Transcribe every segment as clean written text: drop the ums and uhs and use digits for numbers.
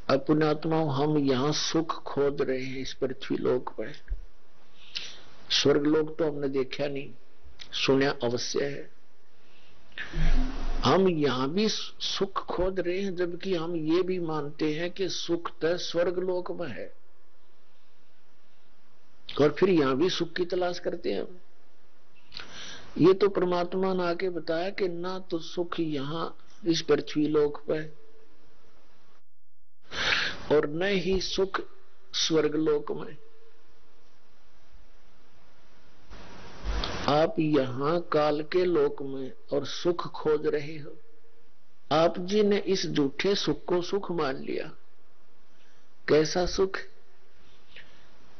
अपने आत्माओं, हम यहाँ सुख खोज रहे हैं इस पृथ्वी लोक पर। स्वर्ग लोक तो हमने देखा नहीं, सुना अवश्य है। हम यहाँ भी सुख खोज रहे हैं, जबकि हम ये भी मानते हैं कि सुख तो स्वर्ग लोक में है, और फिर यहाँ भी सुख की तलाश करते हैं। ये तो परमात्मा ने आके बताया कि ना तो सुख यहाँ इस पृथ्वी लोक पर, और न ही सुख स्वर्ग लोक में। आप यहाँ काल के लोक में और सुख खोज रहे हो। आप जी ने इस झूठे सुख को सुख मान लिया। कैसा सुख?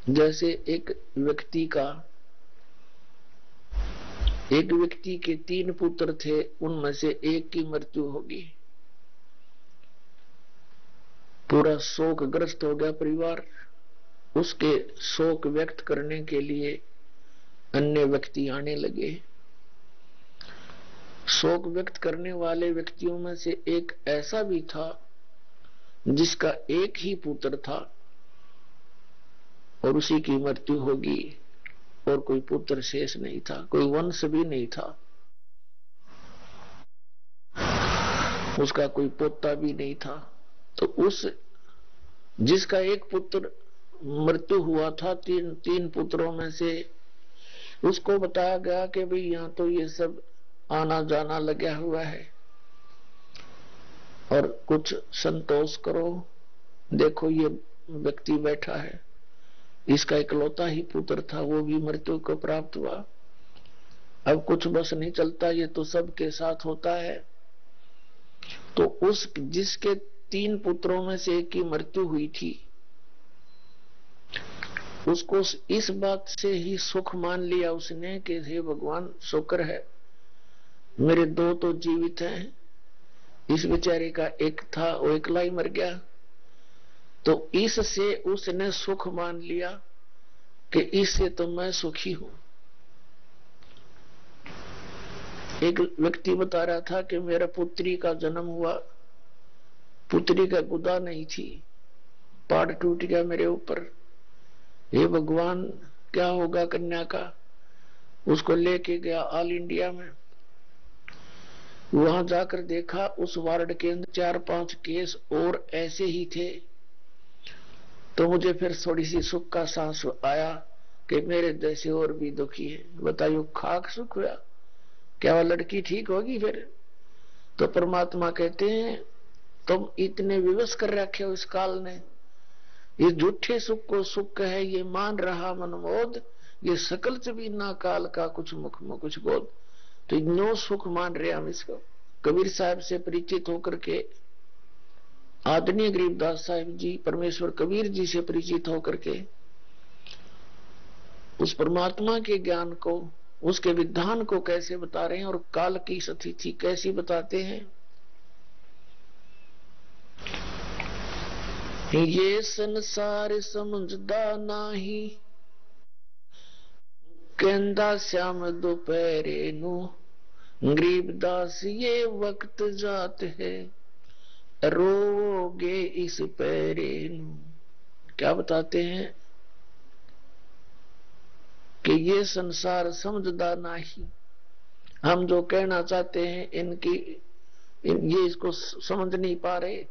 जैसे एक व्यक्ति के 3 पुत्र थे, उनमें से एक की मृत्यु होगी। पूरा शोकग्रस्त हो गया परिवार। उसके शोक व्यक्त करने के लिए अन्य व्यक्ति आने लगे। शोक व्यक्त करने वाले व्यक्तियों में से एक ऐसा भी था जिसका एक ही पुत्र था और उसी की मृत्यु होगी, और कोई पुत्र शेष नहीं था, कोई वंश भी नहीं था, उसका कोई पोता भी नहीं था। तो उस जिसका एक पुत्र मृत्यु हुआ था, तीन पुत्रों में से, उसको बताया गया कि भाई यहाँ तो ये सब आना जाना लगा हुआ है और कुछ संतोष करो। देखो ये व्यक्ति बैठा है, इसका इकलौता ही पुत्र था, वो भी मृत्यु को प्राप्त हुआ। अब कुछ बस नहीं चलता, ये तो सबके साथ होता है। तो उस जिसके 3 पुत्रों में से एक की मृत्यु हुई थी, उसको इस बात से ही सुख मान लिया उसने कि हे भगवान, शुक्र है मेरे 2 तो जीवित हैं, इस बेचारे का एक था वो अकेला ही मर गया। तो इससे उसने सुख मान लिया कि इससे तो मैं सुखी हूं। एक व्यक्ति बता रहा था कि मेरा पुत्री का जन्म हुआ, पुत्री का गुदा नहीं थी, पाड़ टूट गया मेरे ऊपर, हे भगवान क्या होगा कन्या का। उसको लेके गया ऑल इंडिया में, वहां जाकर देखा उस वार्ड के अंदर 4-5 केस और ऐसे ही थे। तो मुझे फिर थोड़ी सी सुख का सांस आया कि मेरे जैसे और भी दुखी है। बताइयो, खाक सुख हुआ, क्या वह लड़की ठीक होगी फिर? तो परमात्मा कहते हैं तुम इतने विवश कर रखे हो इस काल ने, ये झूठे सुख को सुख है ये मान रहा मनमोद, ये सकल च भी ना काल का कुछ मुख में कुछ बोध। तो नो सुख मान रहे हम इसको। कबीर साहब से परिचित होकर के, आदरणीय गरीबदास साहिब जी परमेश्वर कबीर जी से परिचित होकर के उस परमात्मा के ज्ञान को, उसके विधान को कैसे बता रहे हैं और काल की स्थिति कैसी बताते हैं। ये संसार समझदा नाही, कहंदा श्याम दोपहरे नु, गरीबदास ये वक्त जात है, रोगे इस पैरे नु। क्या बताते हैं कि ये संसार समझदा नाही। हम जो कहना चाहते हैं ये इसको समझ नहीं पा रहे।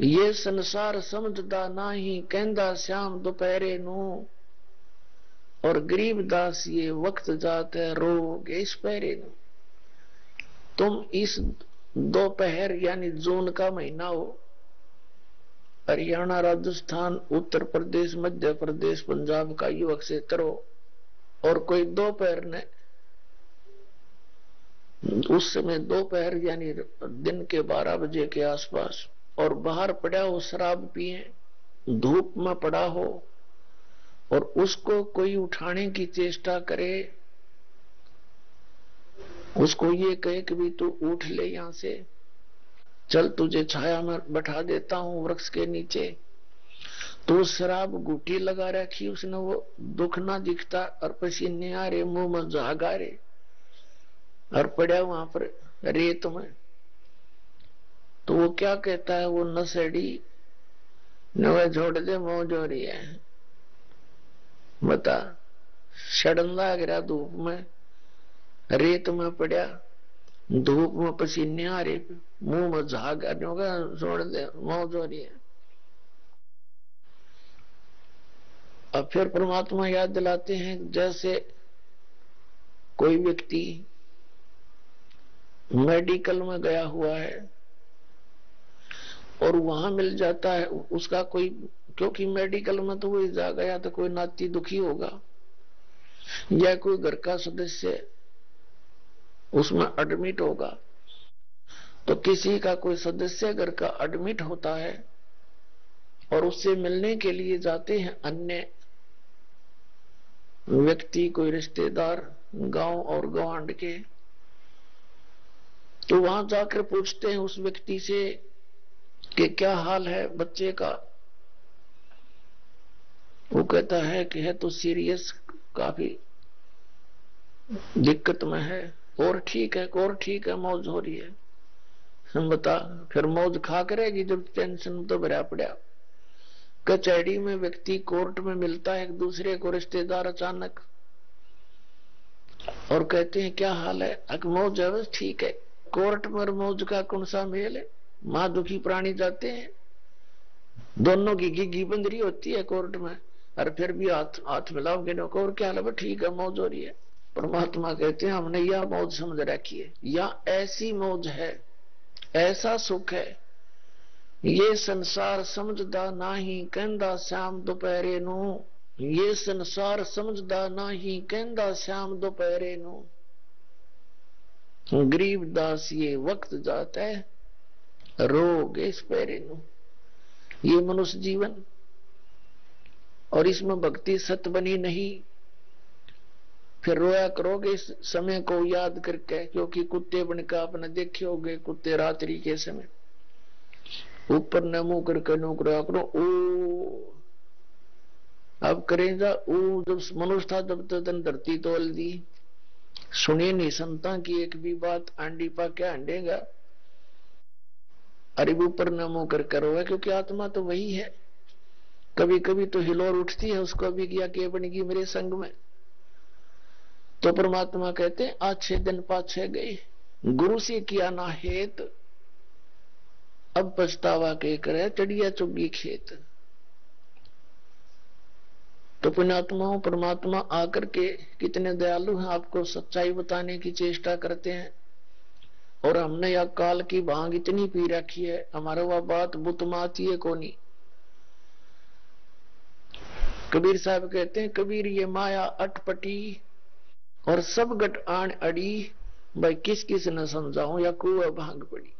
ये संसार समझदा नाही, कहंदा श्याम दोपहरे नु, और गरीबदास ये वक्त जात है, रोगे इस पैरे नु। तुम इस दोपहर यानी जून का महीना हो, हरियाणा, राजस्थान, उत्तर प्रदेश, मध्य प्रदेश, पंजाब का युवक से करो, और कोई दोपहर ने, उस समय दोपहर यानी दिन के 12 बजे के आसपास, और बाहर पड़ा हो शराब पिए, धूप में पड़ा हो, और उसको कोई उठाने की चेष्टा करे, उसको ये कहे कि भी तू उठ ले यहां से, चल तुझे छाया में बैठा देता हूं वृक्ष के नीचे। तो शराब घूटी लगा रखी उसने, वो दुख ना दिखता और पसीने आ रहे, मुंह में झाग आ रहे, और पड़ा वहां पर रेत में। तो वो क्या कहता है, वो नशेड़ी न वह छोड़ दे मौज हो रही है। बता, सड़न लग रहा धूप में, रेत में पड़ा, धूप में पसीने आ रहे, मुंह में झाग आने होगा, छोड़ दे मौज हो रही है। अब फिर परमात्मा याद दिलाते हैं, जैसे कोई व्यक्ति मेडिकल में गया हुआ है और वहां मिल जाता है उसका कोई, क्योंकि मेडिकल में तो वही जा गया तो कोई नाती दुखी होगा, या कोई घर का सदस्य उसमें एडमिट होगा। तो किसी का कोई सदस्य घर का एडमिट होता है और उससे मिलने के लिए जाते हैं अन्य व्यक्ति, कोई रिश्तेदार गांव और गवांड के। तो वहां जाकर पूछते हैं उस व्यक्ति से कि क्या हाल है बच्चे का। वो कहता है कि है तो सीरियस, काफी दिक्कत में है, और ठीक है, और ठीक है, मौज हो रही है। हम बता, फिर मौज खा करेगी जब टेंशन तो भरा पड़ा। कचहरी में व्यक्ति कोर्ट में मिलता है एक दूसरे को, रिश्तेदार अचानक, और कहते हैं क्या हाल है, अक मौज है, बस ठीक है। कोर्ट में मौज का कौन सा मेल है? मां दुखी प्राणी जाते हैं, दोनों की गिगी बंदरी होती है कोर्ट में, और फिर भी हाथ मिलाओगे ना, और क्या हाल है, ठीक है, मौज हो रही है। परमात्मा कहते हैं हमने यह मौज समझ रखी है, या ऐसी मौज है, ऐसा सुख है, ये संसार समझदा नाही कहंदा श्याम दोपहरे नू, ये संसार समझदा नाही कहंदा श्याम दोपहरे नू, गरीब दास ये वक्त जाता है रोगे इस पैरे नू। ये मनुष्य जीवन, और इसमें भक्ति सत बनी नहीं, फिर रोया करोगे इस समय को याद करके, क्योंकि कुत्ते बनकर आपने देखे होगे, कुत्ते रात्रि के समय ऊपर न मुंह करके नौकरा करो ओ, अब करेगा ओ। जब मनुष्य था तब तो धरती तोल दी, सुने नहीं संता की एक भी बात, आंडी पा क्या अंडेगा, अरे ऊपर न मुंह कर करो है, क्योंकि आत्मा तो वही है। कभी कभी तो हिलोर उठती है, उसको भी किया के बनेगी मेरे संग में। तो परमात्मा कहते हैं आज 6 दिन पाछे गए, गुरु से किया ना हेत, अब पछतावा के करे चढ़िया चुगी खेत। तो पुण्यात्माओं, परमात्मा आकर के कितने दयालु हैं, आपको सच्चाई बताने की चेष्टा करते हैं। और हमने यह काल की भांग इतनी पी रखी है, हमारा वह बात बुतमाती है कोनी। कबीर साहब कहते हैं, कबीर ये माया अटपटी और सब गट आन अड़ी, भाई किस किस न समझाऊं या कुआ भांग पड़ी।